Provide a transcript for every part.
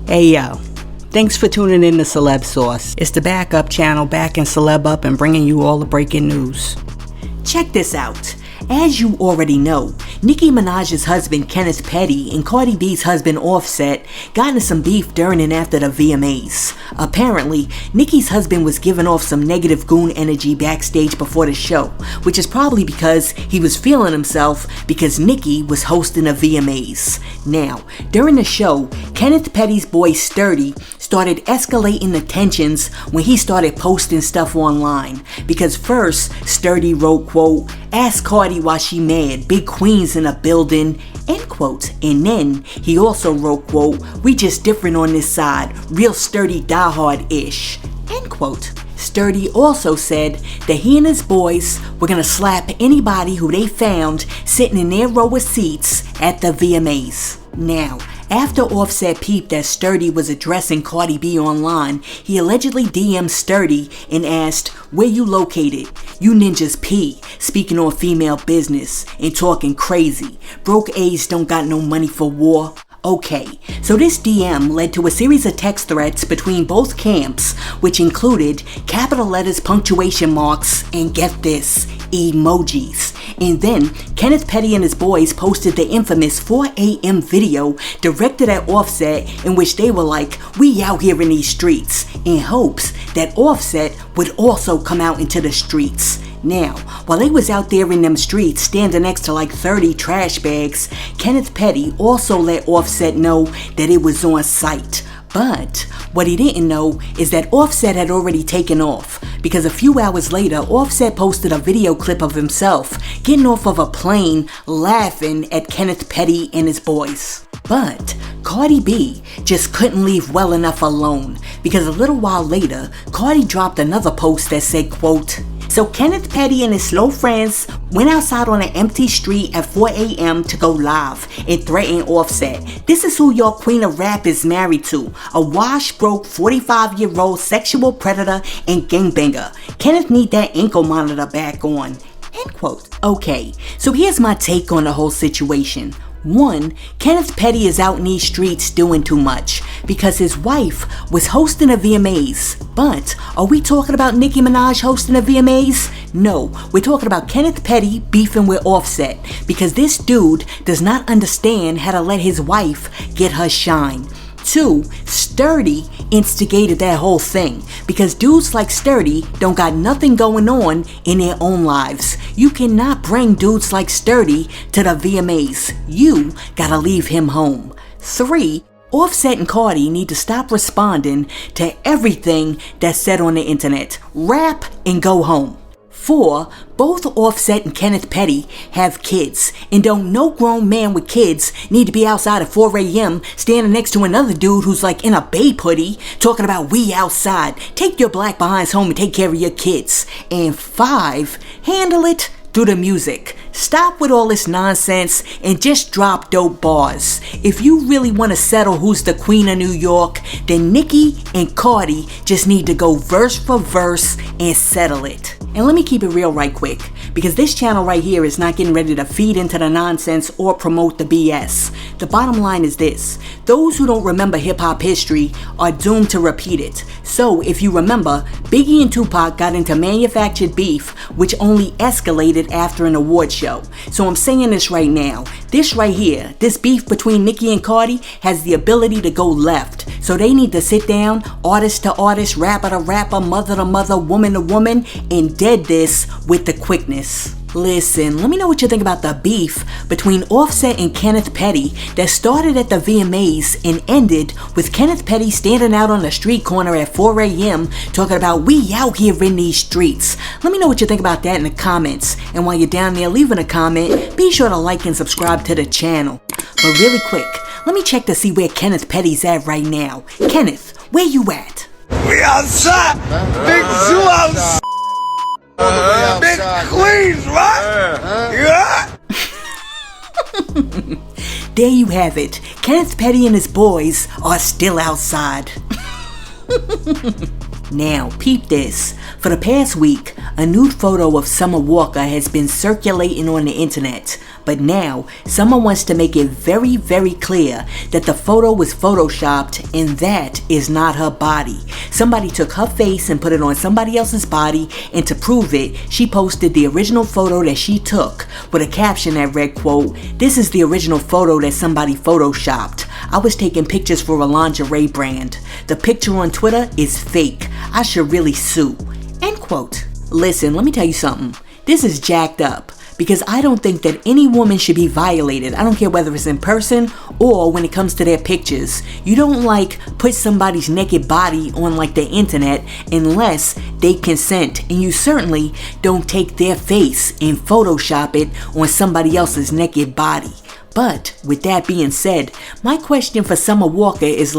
Hey yo, thanks for tuning in to Celeb Sauce. It's the backup channel backing Celeb up and bringing you all the breaking news. Check this out. As you already know, Nicki Minaj's husband Kenneth Petty and Cardi B's husband Offset got into some beef during and after the VMAs. Apparently, Nicki's husband was giving off some negative goon energy backstage before the show, which is probably because he was feeling himself because Nicki was hosting the VMAs. Now, during the show, Kenneth Petty's boy Sturdy started escalating the tensions when he started posting stuff online, because first, Sturdy wrote, quote, "Ask Cardi why she mad, big queens in a building," end quote. And then he also wrote, quote, "We just different on this side, real Sturdy diehard-ish," end quote. Sturdy also said that he and his boys were gonna slap anybody who they found sitting in their row of seats at the VMAs. Now, after Offset peeped that Sturdy was addressing Cardi B online, he allegedly DM'd Sturdy and asked, "Where you located? You ninjas pee, speaking on female business and talking crazy. Broke A's don't got no money for war." Okay, so this DM led to a series of text threats between both camps, which included capital letters, punctuation marks, and get this, emojis. And then Kenneth Petty and his boys posted the infamous 4 a.m. video directed at Offset, in which they were like, "We out here in these streets," in hopes that Offset would also come out into the streets. Now, while they was out there in them streets standing next to like 30 trash bags, Kenneth Petty also let Offset know that it was on site. But what he didn't know is that Offset had already taken off, because a few hours later, Offset posted a video clip of himself getting off of a plane laughing at Kenneth Petty and his boys. But Cardi B just couldn't leave well enough alone, because a little while later, Cardi dropped another post that said, quote, "So Kenneth Petty and his slow friends went outside on an empty street at 4 a.m. to go live and threaten Offset. This is who your queen of rap is married to, a wash broke 45-year-old sexual predator and gangbanger. Kenneth need that ankle monitor back on," end quote. Okay, so here's my take on the whole situation. One, Kenneth Petty is out in these streets doing too much because his wife was hosting the VMAs. But are we talking about Nicki Minaj hosting the VMAs? No, we're talking about Kenneth Petty beefing with Offset, because this dude does not understand how to let his wife get her shine. Two, Sturdy instigated that whole thing, because dudes like Sturdy don't got nothing going on in their own lives. You cannot bring dudes like Sturdy to the VMAs. You gotta leave him home. Three, Offset and Cardi need to stop responding to everything that's said on the internet. Rap and go home. 4, both Offset and Kenneth Petty have kids, and don't no grown man with kids need to be outside at 4 a.m. standing next to another dude who's like in a babe hoodie talking about "we outside." Take your black behinds home and take care of your kids. And 5, handle it through the music. Stop with all this nonsense and just drop dope bars. If you really want to settle who's the queen of New York, then Nicki and Cardi just need to go verse for verse and settle it. And let me keep it real right quick, because this channel right here is not getting ready to feed into the nonsense or promote the BS. The bottom line is this: those who don't remember hip-hop history are doomed to repeat it. So if you remember, Biggie and Tupac got into manufactured beef, which only escalated after an award show. So I'm saying this right now. This right here, this beef between Nicki and Cardi has the ability to go left. So they need to sit down, artist to artist, rapper to rapper, mother to mother, woman to woman, and dead this with the quickness. Listen, let me know what you think about the beef between Offset and Kenneth Petty that started at the VMAs and ended with Kenneth Petty standing out on the street corner at 4 a.m. talking about "we out here in these streets." Let me know what you think about that in the comments. And while you're down there leaving a comment, be sure to like and subscribe to the channel. But really quick, let me check to see where Kenneth Petty's at right now. Kenneth, where you at? We outside! Big zoo outside! Big Queens, right? Yeah? There you have it. Kenneth Petty and his boys are still outside. Now, peep this. For the past week, a nude photo of Summer Walker has been circulating on the internet. But now, someone wants to make it very, very clear that the photo was photoshopped and that is not her body. Somebody took her face and put it on somebody else's body, and to prove it, she posted the original photo that she took with a caption that read, quote, "This is the original photo that somebody photoshopped. I was taking pictures for a lingerie brand. The picture on Twitter is fake. I should really sue." End quote. Listen, let me tell you something. This is jacked up. Because I don't think that any woman should be violated. I don't care whether it's in person or when it comes to their pictures. You don't put somebody's naked body on the internet unless they consent. And you certainly don't take their face and Photoshop it on somebody else's naked body. But with that being said, my question for Summer Walker is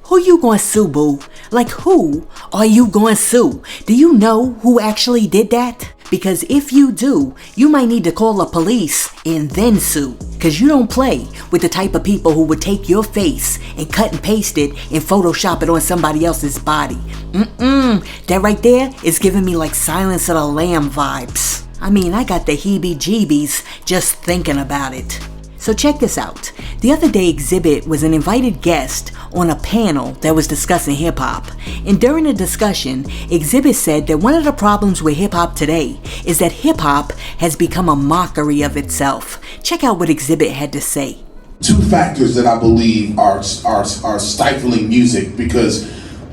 who you gonna sue, boo? Who are you gonna sue? Do you know who actually did that? Because if you do, you might need to call the police and then sue. Because you don't play with the type of people who would take your face and cut and paste it and Photoshop it on somebody else's body. That right there is giving me Silence of the Lamb vibes. I mean, I got the heebie-jeebies just thinking about it. So check this out. The other day, Exhibit was an invited guest on a panel that was discussing hip-hop. And during the discussion, Exhibit said that one of the problems with hip-hop today is that hip-hop has become a mockery of itself. Check out what Exhibit had to say. Two factors that I believe are stifling music, because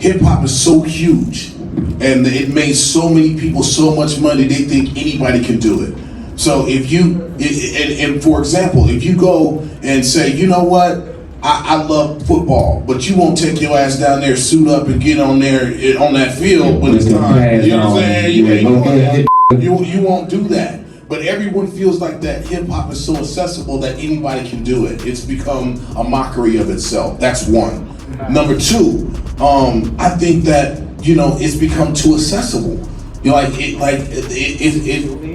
hip-hop is so huge and it made so many people so much money they think anybody can do it. So if you, and for example, if you go and say, you know what, I love football, but you won't take your ass down there, suit up, and get on there on that field when it's time. You know what I'm saying? You won't do that. But everyone feels like that hip hop is so accessible that anybody can do it. It's become a mockery of itself. That's one. Number two, I think that it's become too accessible.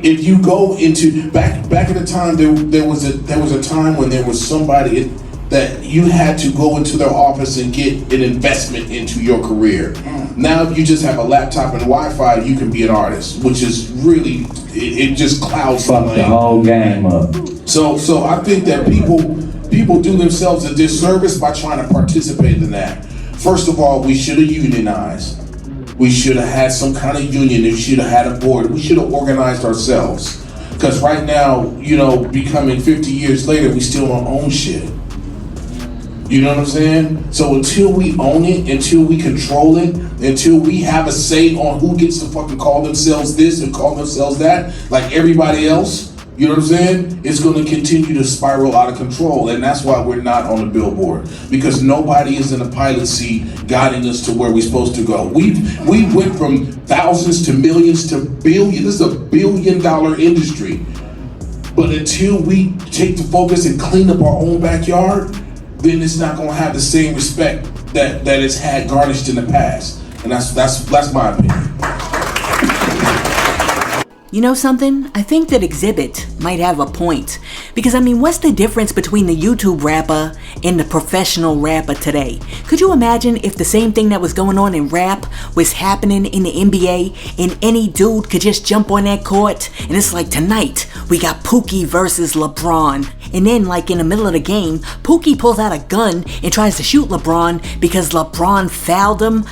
If you go into back at the time, there was a time when there was somebody that you had to go into their office and get an investment into your career. Now, if you just have a laptop and Wi-Fi, you can be an artist, which is really it just clouds the whole game up. So I think that people do themselves a disservice by trying to participate in that. First of all, we should have unionized. We should have had some kind of union. We should have had a board. We should have organized ourselves. Because right now, becoming 50 years later, we still don't own shit. You know what I'm saying? So until we own it, until we control it, until we have a say on who gets to fucking call themselves this and call themselves that, like everybody else, you know what I'm saying? It's going to continue to spiral out of control. And that's why we're not on the billboard. Because nobody is in a pilot seat guiding us to where we're supposed to go. We went from thousands to millions to billions. This is a $1 billion industry. But until we take the focus and clean up our own backyard, then it's not going to have the same respect that it's had garnished in the past. And that's my opinion. You know something? I think that Exhibit might have a point. Because what's the difference between the YouTube rapper and the professional rapper today? Could you imagine if the same thing that was going on in rap was happening in the NBA and any dude could just jump on that court? And it's tonight, we got Pookie versus LeBron. And then in the middle of the game, Pookie pulls out a gun and tries to shoot LeBron because LeBron fouled him.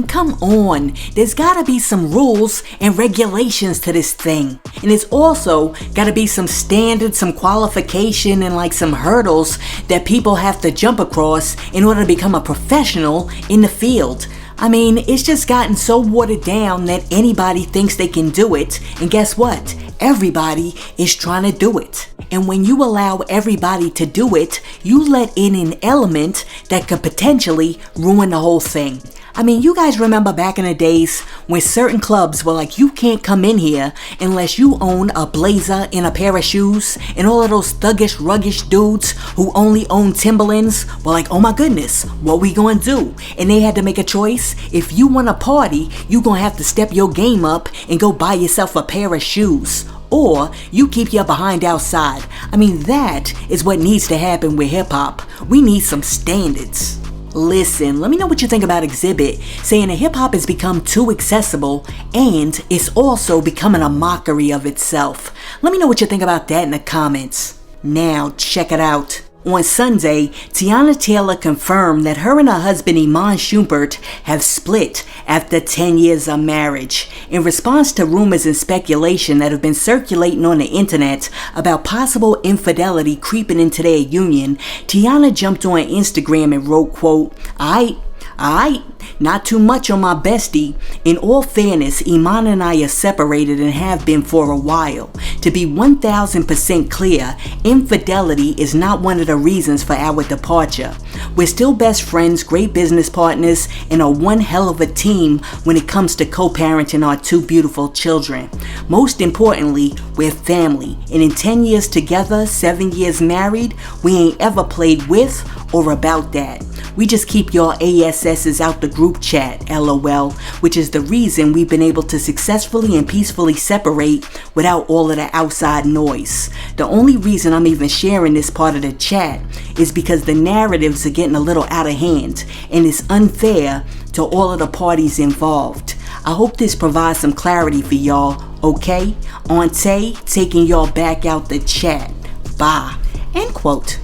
Come on. There's gotta be some rules and regulations to this thing. And it's also gotta be some standards, some qualification, and some hurdles that people have to jump across in order to become a professional in the field. It's just gotten so watered down that anybody thinks they can do it. And guess what? Everybody is trying to do it. And when you allow everybody to do it, you let in an element that could potentially ruin the whole thing. You guys remember back in the days when certain clubs were you can't come in here unless you own a blazer and a pair of shoes, and all of those thuggish, ruggish dudes who only own Timberlands were oh my goodness, what we gonna do? And they had to make a choice. If you want to party, you gonna have to step your game up and go buy yourself a pair of shoes. Or you keep your behind outside. That is what needs to happen with hip hop. We need some standards. Listen, let me know what you think about Exhibit, saying that hip-hop has become too accessible and it's also becoming a mockery of itself. Let me know what you think about that in the comments. Now, check it out. On Sunday, Teyana Taylor confirmed that her and her husband Iman Shumpert have split after 10 years of marriage. In response to rumors and speculation that have been circulating on the internet about possible infidelity creeping into their union, Teyana jumped on Instagram and wrote, quote, Alright, not too much on my bestie. In all fairness, Iman and I are separated and have been for a while. To be 1000% clear, infidelity is not one of the reasons for our departure. We're still best friends, great business partners, and are one hell of a team when it comes to co-parenting our 2 beautiful children. Most importantly, we're family, and in 10 years together, 7 years married, we ain't ever played with or about that. We just keep your ASS's out the group chat, LOL, which is the reason we've been able to successfully and peacefully separate without all of the outside noise. The only reason I'm even sharing this part of the chat is because the narratives are getting a little out of hand and it's unfair to all of the parties involved. I hope this provides some clarity for y'all, okay? Auntie, taking y'all back out the chat. Bye. End quote.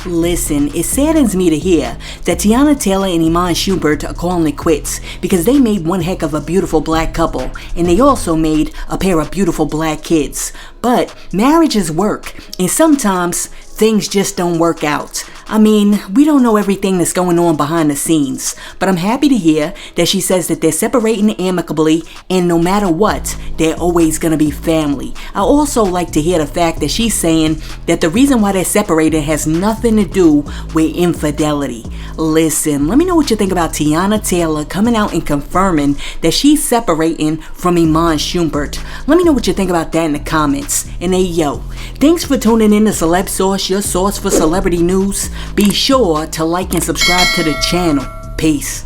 Listen, it saddens me to hear that Teyana Taylor and Iman Shumpert are calling it quits because they made one heck of a beautiful black couple and they also made a pair of beautiful black kids. But marriage is work and sometimes things just don't work out. I mean, we don't know everything that's going on behind the scenes, but I'm happy to hear that she says that they're separating amicably and no matter what, they're always gonna be family. I also like to hear the fact that she's saying that the reason why they're separated has nothing to do with infidelity. Listen, let me know what you think about Teyana Taylor coming out and confirming that she's separating from Iman Shumpert. Let me know what you think about that in the comments. And hey yo, thanks for tuning in to Celeb Source, your source for celebrity news. Be sure to like and subscribe to the channel. Peace.